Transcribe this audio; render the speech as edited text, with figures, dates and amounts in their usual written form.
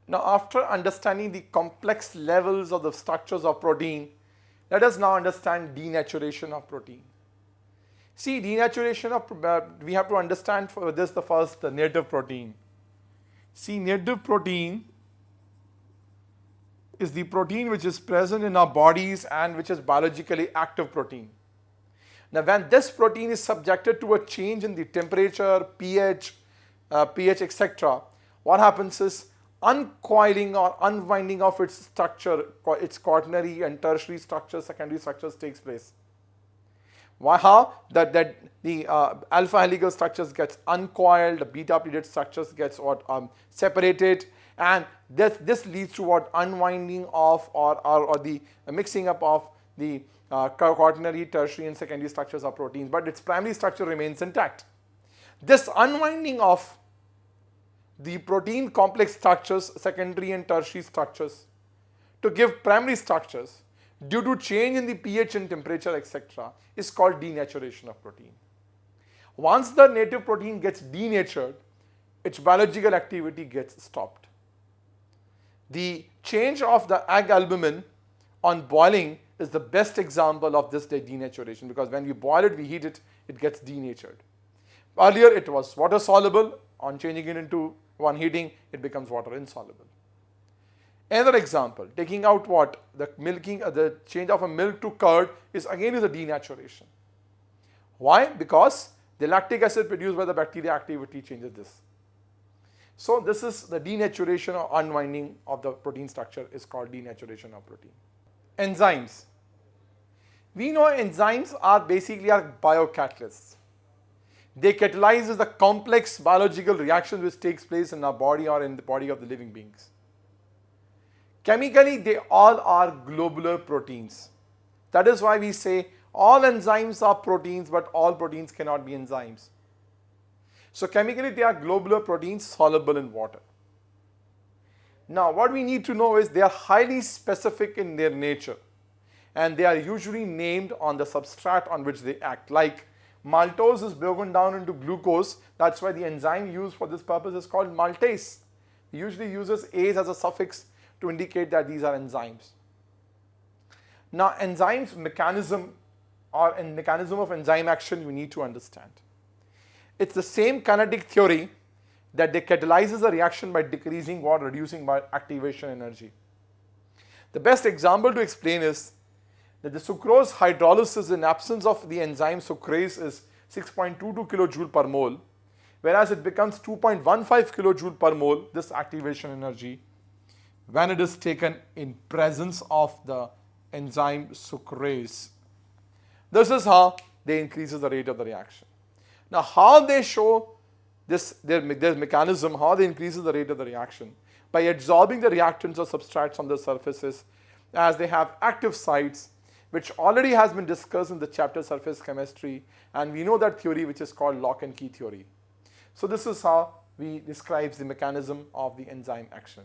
Now, after understanding the complex levels of the structures of protein, let us now understand denaturation of protein. See, denaturation of, we have to understand for this the first, the native protein. See, native protein is the protein which is present in our bodies and which is biologically active protein. Now, when this protein is subjected to a change in the temperature, pH, etc., what happens is uncoiling or unwinding of its structure, its quaternary and tertiary structures, secondary structures takes place. Why? How? That the alpha helical structures gets uncoiled, the beta pleated structures gets separated, and this leads to what unwinding of or the mixing up of the quaternary, tertiary, and secondary structures of proteins, but its primary structure remains intact. This unwinding of the protein complex structures, secondary and tertiary structures, to give primary structures due to change in the pH and temperature, etc., is called denaturation of protein. Once the native protein gets denatured, its biological activity gets stopped. The change of the egg albumin on boiling is the best example of this denaturation, because when we boil it, we heat it, it gets denatured. Earlier it was water soluble, on changing it into one heating, it becomes water insoluble. Another example, taking out what? The milking, the change of a milk to curd is a denaturation. Why? Because the lactic acid produced by the bacteria activity changes this. So this is the denaturation or unwinding of the protein structure is called denaturation of protein. Enzymes. We know enzymes are basically biocatalysts. They catalyze the complex biological reactions which takes place in our body or in the body of the living beings. Chemically, they all are globular proteins. That is why we say all enzymes are proteins, but all proteins cannot be enzymes. So chemically, they are globular proteins soluble in water. Now, what we need to know is they are highly specific in their nature, and they are usually named on the substrate on which they act. Like maltose is broken down into glucose. That's why the enzyme used for this purpose is called maltase. It usually uses ase as a suffix to indicate that these are enzymes. Now, enzymes mechanism or mechanism of enzyme action we need to understand. It's the same kinetic theory that they catalyzes the reaction by decreasing or reducing by activation energy. The best example to explain is that the sucrose hydrolysis in absence of the enzyme sucrase is 6.22 kilojoule per mole, whereas it becomes 2.15 kilojoule per mole, this activation energy, when it is taken in presence of the enzyme sucrase. This is how they increases the rate of the reaction. Now, how they show this their mechanism, how they increases the rate of the reaction? By absorbing the reactants or substrates on the surfaces, as they have active sites, which already has been discussed in the chapter surface chemistry, and we know that theory which is called lock and key theory. So this is how we describe the mechanism of the enzyme action.